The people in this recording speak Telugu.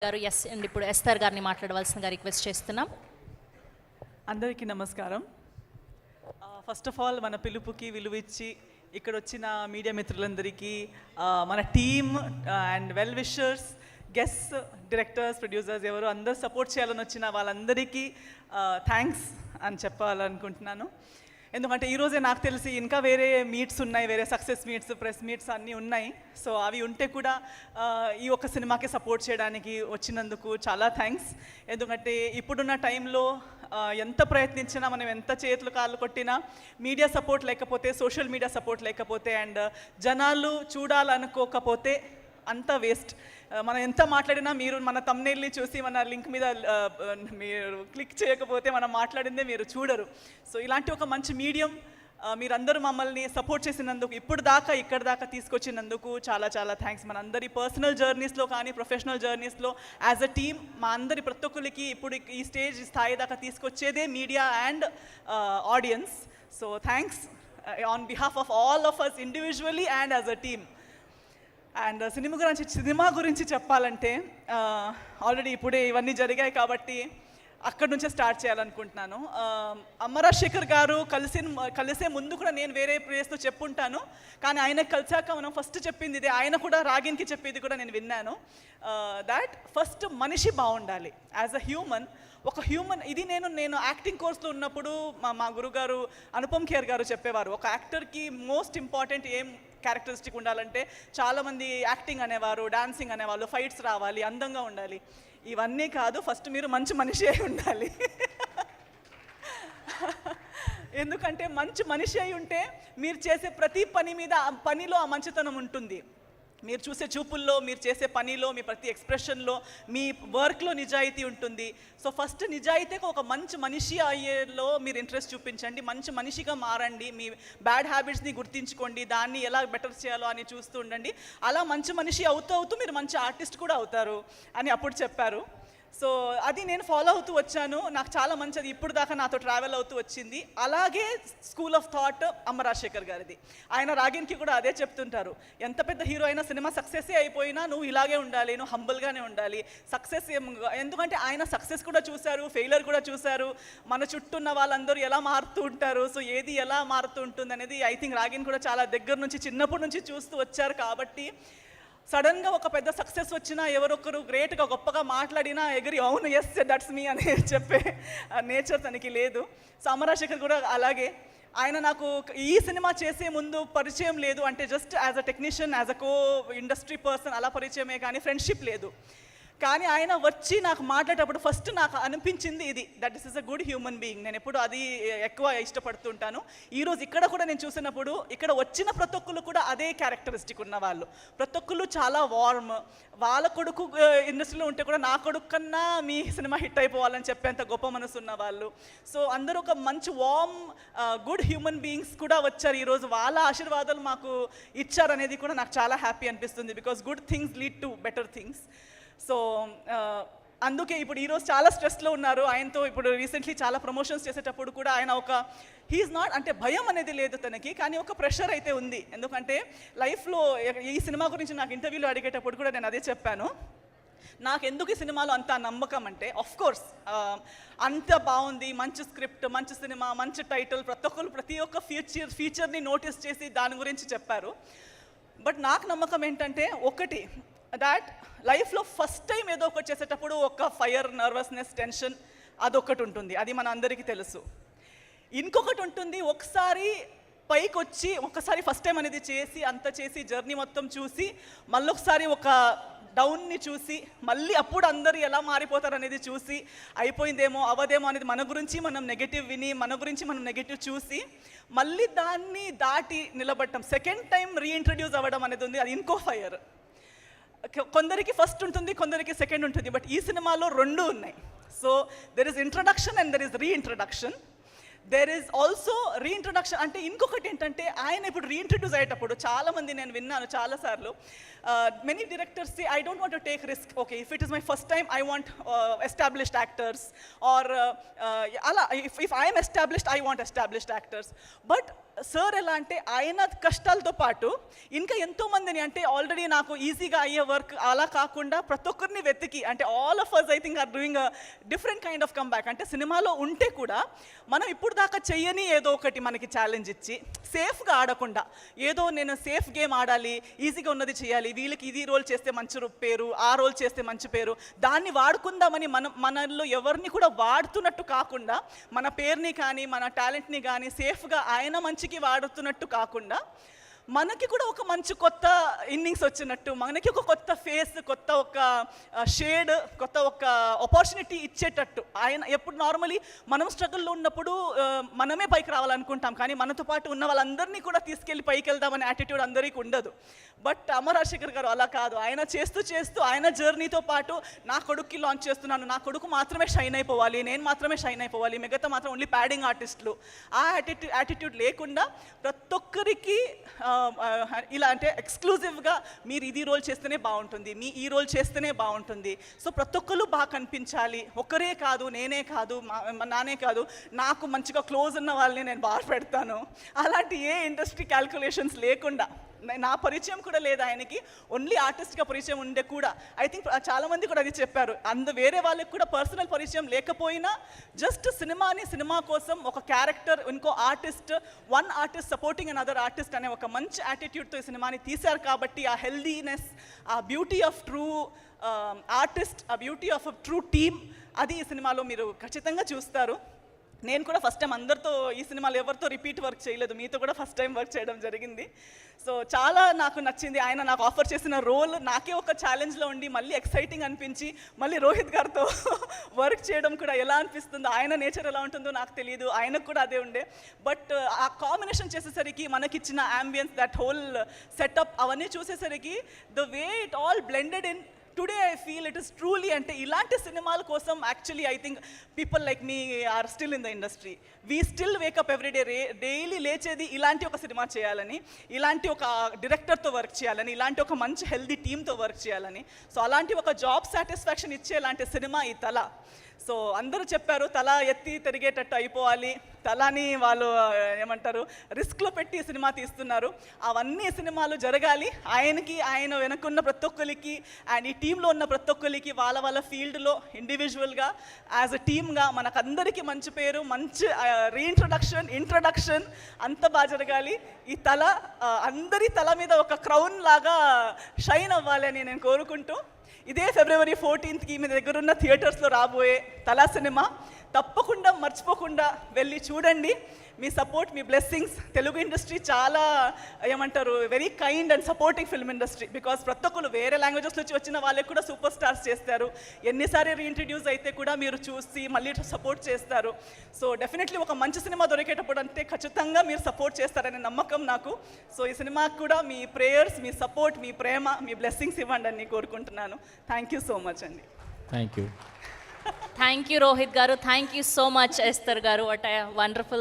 గారు ఎస్ అండ్ ఇప్పుడు ఎస్తర్ గారిని మాట్లాడవలసిందిగా రిక్వెస్ట్ చేస్తున్నాం. అందరికీ నమస్కారం. ఫస్ట్ ఆఫ్ ఆల్ మన పిలుపుకి విలువిచ్చి ఇక్కడ వచ్చిన మీడియా మిత్రులందరికీ, మన team and well wishers, guest directors, producers ఎవరు అందరూ సపోర్ట్ చేయాలని వచ్చిన వాళ్ళందరికీ థ్యాంక్స్ అని చెప్పాలనుకుంటున్నాను. ఎందుకంటే ఈరోజే నాకు తెలిసి ఇంకా వేరే మీట్స్ ఉన్నాయి, వేరే సక్సెస్ మీట్స్, ప్రెస్ మీట్స్ అన్నీ ఉన్నాయి. సో అవి ఉంటే కూడా ఈ ఒక్క సినిమాకి సపోర్ట్ చేయడానికి వచ్చినందుకు చాలా థ్యాంక్స్. ఎందుకంటే ఇప్పుడున్న టైంలో ఎంత ప్రయత్నించినా, మనం ఎంత చేతులు కాళ్ళు కొట్టినా మీడియా సపోర్ట్ లేకపోతే, సోషల్ మీడియా సపోర్ట్ లేకపోతే అండ్ జనాలు చూడాలనుకోకపోతే అంతా వేస్ట్. మనం ఎంత మాట్లాడినా మీరు మన థంబ్నెయిల్ని చూసి మన లింక్ మీద మీరు క్లిక్ చేయకపోతే మనం మాట్లాడిందే మీరు చూడరు. సో ఇలాంటి ఒక మంచి మీడియం మీరందరూ మమ్మల్ని సపోర్ట్ చేసినందుకు, ఇప్పుడు దాకా ఇక్కడ దాకా తీసుకొచ్చినందుకు చాలా చాలా థ్యాంక్స్. మన అందరి పర్సనల్ జర్నీస్లో కానీ ప్రొఫెషనల్ జర్నీస్లో యాజ్ అ టీమ్ మా అందరి ప్రతి ఒక్కరికి ఇప్పుడు ఈ స్థాయి దాకా తీసుకొచ్చేదే media and audience. So thanks on behalf of all of us individually and as a team. And cinema గురించి చెప్పాలంటే ఆల్రెడీ ఇప్పుడే ఇవన్నీ జరిగాయి కాబట్టి అక్కడి నుంచే స్టార్ట్ చేయాలనుకుంటున్నాను. అమరాశేఖర్ గారు కలిసే ముందు కూడా నేను వేరే ప్లేస్లో చెప్పుంటాను, కానీ ఆయనకు కలిసాక మనం ఫస్ట్ చెప్పింది ఇదే. ఆయన కూడా రాగిన్కి చెప్పేది కూడా నేను విన్నాను, దాట్ ఫస్ట్ మనిషి బాగుండాలి యాజ్ అ హ్యూమన్. ఒక హ్యూమన్ ఇది నేను యాక్టింగ్ కోర్స్లో ఉన్నప్పుడు మా గురుగారు అనుపమ్ ఖేర్ గారు చెప్పేవారు, ఒక యాక్టర్కి మోస్ట్ ఇంపార్టెంట్ ఏం క్యారెక్టరిస్టిక్ ఉండాలంటే, చాలామంది యాక్టింగ్ అనేవారు, డాన్సింగ్ అనేవాళ్ళు, ఫైట్స్ రావాలి, అందంగా ఉండాలి. ఇవన్నీ కాదు, ఫస్ట్ మీరు మంచి మనిషి అయి ఉండాలి. ఎందుకంటే మంచి మనిషి అయి ఉంటే మీరు చేసే ప్రతి పనిలో ఆ మంచితనం ఉంటుంది. మీరు చూసే చూపుల్లో, మీరు చేసే పనిలో, మీ ప్రతి ఎక్స్ప్రెషన్లో, మీ వర్క్లో నిజాయితీ ఉంటుంది. సో ఫస్ట్ నిజాయితీగా ఒక మంచి మనిషి అయ్యేలో మీరు ఇంట్రెస్ట్ చూపించండి, మంచి మనిషిగా మారండి, మీ బ్యాడ్ హ్యాబిట్స్ని గుర్తించుకోండి, దాన్ని ఎలా బెటర్ చేయాలో అని చూస్తూ ఉండండి. అలా మంచి మనిషి అవుతూ మీరు మంచి ఆర్టిస్ట్ కూడా అవుతారు అని అప్పుడు చెప్పారు. సో అది నేను ఫాలో అవుతూ వచ్చాను, నాకు చాలా మంచిది ఇప్పుడు దాకా నాతో ట్రావెల్ అవుతూ వచ్చింది. అలాగే స్కూల్ ఆఫ్ థాట్ అమరాశేఖర్ గారిది. ఆయన రాగిన్కి కూడా అదే చెప్తుంటారు, ఎంత పెద్ద హీరో అయినా, సినిమా సక్సెస్ అయిపోయినా నువ్వు ఇలాగే ఉండాలి, నువ్వు హంబుల్గానే ఉండాలి. సక్సెస్ ఎందుకంటే ఆయన సక్సెస్ కూడా చూశారు, ఫెయిలర్ కూడా చూశారు, మన చుట్టూ ఉన్న వాళ్ళందరూ ఎలా మారుతూ ఉంటారు, సో ఏది ఎలా మారుతూ ఉంటుంది అనేది ఐ థింక్ రాగిన్ కూడా చాలా దగ్గర నుంచి, చిన్నప్పటి నుంచి చూస్తూ వచ్చారు. కాబట్టి సడన్గా ఒక పెద్ద సక్సెస్ వచ్చినా, ఎవరొకరు గ్రేట్గా గొప్పగా మాట్లాడినా ఎగిరి అవును ఎస్ దట్స్ మీ అని చెప్పే నేచర్ తనకి లేదు. సో అమరాశేఖర్ కూడా అలాగే. ఆయన నాకు ఈ సినిమా చేసే ముందు పరిచయం లేదు, అంటే just as a technician, as a co industry person అలా పరిచయమే, కానీ ఫ్రెండ్షిప్ లేదు. కానీ ఆయన వచ్చి నాకు మాట్లాడేటప్పుడు ఫస్ట్ నాకు అనిపించింది ఇది, that this is a good human being. నేను ఎప్పుడు అది ఎక్కువ ఇష్టపడుతుంటాను. ఈరోజు ఇక్కడ కూడా నేను చూసినప్పుడు ఇక్కడ వచ్చిన ప్రతి ఒక్కరు కూడా అదే క్యారెక్టరిస్టిక్ ఉన్న వాళ్ళు, ప్రతి ఒక్కరు చాలా వార్మ్. వాళ్ళ కొడుకు ఇండస్ట్రీలో ఉంటే కూడా నా కొడుకు కన్నా మీ సినిమా హిట్ అయిపోవాలని చెప్పేంత గొప్ప మనసు ఉన్న వాళ్ళు. సో అందరూ ఒక మంచి వార్మ్ గుడ్ హ్యూమన్ బీయింగ్స్ కూడా వచ్చారు ఈరోజు. వాళ్ళ ఆశీర్వాదాలు మాకు ఇచ్చారనేది కూడా నాకు చాలా హ్యాపీ అనిపిస్తుంది, because good things lead to better things. So అందుకే ఇప్పుడు ఈరోజు చాలా స్ట్రెస్లో ఉన్నారు. ఆయనతో ఇప్పుడు రీసెంట్లీ చాలా ప్రమోషన్స్ చేసేటప్పుడు కూడా ఆయన హీఈస్ నాట్, అంటే భయం అనేది లేదు తనకి, కానీ ఒక ప్రెషర్ అయితే ఉంది. ఎందుకంటే లైఫ్లో ఈ సినిమా గురించి నాకు ఇంటర్వ్యూలో అడిగేటప్పుడు కూడా నేను అదే చెప్పాను, నాకు ఎందుకు ఈ సినిమాలో అంత నమ్మకం అంటే, ఆఫ్కోర్స్ అంత బాగుంది, మంచి స్క్రిప్ట్, మంచి సినిమా, మంచి టైటిల్, ప్రతి ఒక్క ఫీచర్ని నోటీస్ చేసి దాని గురించి చెప్పారు. బట్ నాకు నమ్మకం ఏంటంటే, ఒకటి దాట్ లైఫ్లో ఫస్ట్ టైం ఏదో ఒకటి చేసేటప్పుడు ఒక ఫైర్, నర్వస్నెస్, టెన్షన్ అదొకటి ఉంటుంది, అది మన అందరికీ తెలుసు. ఇంకొకటి ఉంటుంది, ఒకసారి పైకి వచ్చి ఒకసారి ఫస్ట్ టైం అనేది చేసి జర్నీ మొత్తం చూసి మళ్ళొకసారి ఒక డౌన్ని చూసి మళ్ళీ అప్పుడు అందరూ ఎలా మారిపోతారు అనేది చూసి, అయిపోయిందేమో అవదేమో అనేది మన గురించి మనం నెగటివ్ విని, మన గురించి మనం నెగటివ్ చూసి మళ్ళీ దాన్ని దాటి నిలబడటం, సెకండ్ టైం రీఇంట్రడ్యూస్ అవ్వడం అనేది ఉంది, అది ఇంకో ఫైర్. కొందరికి ఫస్ట్ ఉంటుంది, కొందరికి సెకండ్ ఉంటుంది, బట్ ఈ సినిమాలో రెండు ఉన్నాయి. So there is introduction and there is reintroduction. There is also reintroduction. అంటే ఇంకొకటి ఏంటంటే, ఆయన ఇప్పుడు రీఇంట్రడ్యూస్ అయ్యేటప్పుడు చాలామంది నేను విన్నాను చాలాసార్లు, many directors say I don't want to take risk, okay if it is my first time I want established actors, or అలా if I'm established I want established actors. But sir ఎలా అంటే ఆయన కష్టాలతో పాటు ఇంకా ఎంతోమందిని అంటే ఆల్రెడీ నాకు ఈజీగా అయ్యే వర్క్ అలా కాకుండా ప్రతి ఒక్కరిని వెతికి అంటే all of us I think are doing a different kind of comeback. అంటే సినిమాలో ఉంటే కూడా మనం ఇప్పుడు దాకా చెయ్యని ఏదో ఒకటి మనకి ఛాలెంజ్ ఇచ్చి సేఫ్గా ఆడకుండా ఏదో నేను సేఫ్ గేమ్ ఆడాలి, ఈజీగా ఉన్నది చేయాలి, వీళ్ళకి ఇది రోల్ చేస్తే మంచి పేరు, ఆ రోల్ చేస్తే మంచి పేరు, దాన్ని వాడుకుందామని మనలో ఎవరిని కూడా వాడుతున్నట్టు కాకుండా మన పేరుని కానీ మన టాలెంట్ని కానీ సేఫ్గా ఆయన మంచికి వాడుతున్నట్టు కాకుండా మనకి కూడా ఒక మంచి కొత్త ఇన్నింగ్స్ వచ్చినట్టు, మనకి ఒక కొత్త ఫేస్, కొత్త ఒక షేడ్, కొత్త ఒక ఆపర్చునిటీ ఇచ్చేటట్టు. ఆయన ఎప్పుడు నార్మలీ మనం స్ట్రగుల్లో ఉన్నప్పుడు మనమే పైకి రావాలనుకుంటాం, కానీ మనతో పాటు ఉన్న వాళ్ళందరినీ కూడా తీసుకెళ్ళి పైకి వెళ్దామనే యాటిట్యూడ్ అందరికీ ఉండదు. బట్ అమర్ రాజశేఖర్ గారు అలా కాదు. ఆయన చేస్తూ చేస్తూ ఆయన జర్నీతో పాటు నా కొడుక్కి లాంచ్ చేస్తున్నాను, నా కొడుకు మాత్రమే షైన్ అయిపోవాలి, నేను మాత్రమే షైన్ అయిపోవాలి, మిగతా మాత్రం ఓన్లీ ప్యాడింగ్ ఆర్టిస్టులు, ఆ యాటిట్యూడ్ లేకుండా ప్రతి ఒక్కరికి ఇలా అంటే ఎక్స్క్లూజివ్గా మీరు ఇది రోల్ చేస్తేనే బాగుంటుంది, మీ ఈ రోల్ చేస్తేనే బాగుంటుంది. సో ప్రతి ఒక్కరు బాగా కనిపించాలి, ఒక్కరే కాదు, నేనే కాదు, నానే కాదు, నాకు మంచిగా క్లోజ్ ఉన్న వాళ్ళని నేను బాగా పెడతాను, అలాంటి ఏ ఇండస్ట్రీ క్యాల్కులేషన్స్ లేకుండా. నా పరిచయం కూడా లేదు ఆయనకి, ఓన్లీ ఆర్టిస్ట్గా పరిచయం ఉండే కూడా. ఐ థింక్ చాలామంది కూడా అది చెప్పారు. వేరే వాళ్ళకి కూడా పర్సనల్ పరిచయం లేకపోయినా జస్ట్ సినిమా కోసం ఒక క్యారెక్టర్, ఇంకో artist, one artist supporting an other artist అనే ఒక మంచి యాటిట్యూడ్తో ఈ సినిమాని తీశారు. కాబట్టి ఆ హెల్దీనెస్, ఆ బ్యూటీ ఆఫ్ ట్రూ ఆర్టిస్ట్, ఆ బ్యూటీ ఆఫ్ ట్రూ టీమ్, అది ఈ సినిమాలో మీరు ఖచ్చితంగా చూస్తారు. నేను కూడా ఫస్ట్ టైం అందరితో ఈ సినిమాలో ఎవరితో రిపీట్ వర్క్ చేయలేదు, మీతో కూడా ఫస్ట్ టైం వర్క్ చేయడం జరిగింది. సో చాలా నాకు నచ్చింది. ఆయన నాకు ఆఫర్ చేసిన రోల్ నాకే ఒక ఛాలెంజ్లో ఉండి మళ్ళీ ఎక్సైటింగ్ అనిపించి, మళ్ళీ రోహిత్ గారితో వర్క్ చేయడం కూడా ఎలా అనిపిస్తుందో, ఆయన నేచర్ ఎలా ఉంటుందో నాకు తెలియదు, ఆయనకు కూడా అదే ఉండే. బట్ ఆ కాంబినేషన్ చేసేసరికి మనకిచ్చిన యాంబియన్స్, దట్ హోల్ సెటప్, అవన్నీ చూసేసరికి the way it all blended in today I feel it is truly. అంటే ఇలాంటి సినిమాల కోసం actually I think people like me are still in the industry. We still wake up everyday, daily లేచేది ఇలాంటి ఒక సినిమా చేయాలని, ఇలాంటి ఒక డైరెక్టర్తో వర్క్ చేయాలని, ఇలాంటి ఒక మంచి హెల్దీ టీమ్తో వర్క్ చేయాలని. సో అలాంటి ఒక జాబ్ సాటిస్ఫాక్షన్ ఇచ్చేలాంటి సినిమా ఈ తల. సో అందరూ చెప్పారు తల ఎత్తి తిరిగేటట్టు అయిపోవాలి, తలని వాళ్ళు ఏమంటారు రిస్క్లో పెట్టి సినిమా తీస్తున్నారు. అవన్నీ సినిమాలు జరగాలి. ఆయనకి, ఆయన వెనకున్న ప్రతి ఒక్కరికి, అండ్ ఈ టీంలో ఉన్న ప్రతి ఒక్కరికి వాళ్ళ ఫీల్డ్లో ఇండివిజువల్గా యాజ్ అ టీమ్గా మనకందరికీ మంచి పేరు, మంచి ఇంట్రడక్షన్ అంత బాగా జరగాలి. ఈ తల అందరి తల మీద ఒక క్రౌన్ లాగా షైన్ అవ్వాలి అని నేను కోరుకుంటూ, ఇదే February 14th మీ దగ్గర ఉన్న థియేటర్స్లో రాబోయే తలా సినిమా తప్పకుండా మర్చిపోకుండా వెళ్ళి చూడండి. మీ సపోర్ట్, మీ బ్లెస్సింగ్స్. తెలుగు ఇండస్ట్రీ చాలా ఏమంటారు very kind and supporting film industry. Because ప్రతి ఒక్కరు వేరే లాంగ్వేజెస్ నుంచి వచ్చిన వాళ్ళకి కూడా సూపర్ స్టార్స్ చేస్తారు. ఎన్నిసార్లు రీఇంట్రడ్యూస్ అయితే కూడా మీరు చూసి మళ్ళీ సపోర్ట్ చేస్తారు. సో డెఫినెట్లీ ఒక మంచి సినిమా దొరికేటప్పుడు అంటే ఖచ్చితంగా మీరు సపోర్ట్ చేస్తారనే నమ్మకం నాకు. సో ఈ సినిమాకి కూడా మీ ప్రేయర్స్, మీ సపోర్ట్, మీ ప్రేమ, మీ బ్లెస్సింగ్స్ ఇవ్వండి అని కోరుకుంటున్నాను. థ్యాంక్ యూ సో మచ్ అండి. థ్యాంక్ యూ రోహిత్ గారు, thank you so much Esther గారు. What a wonderful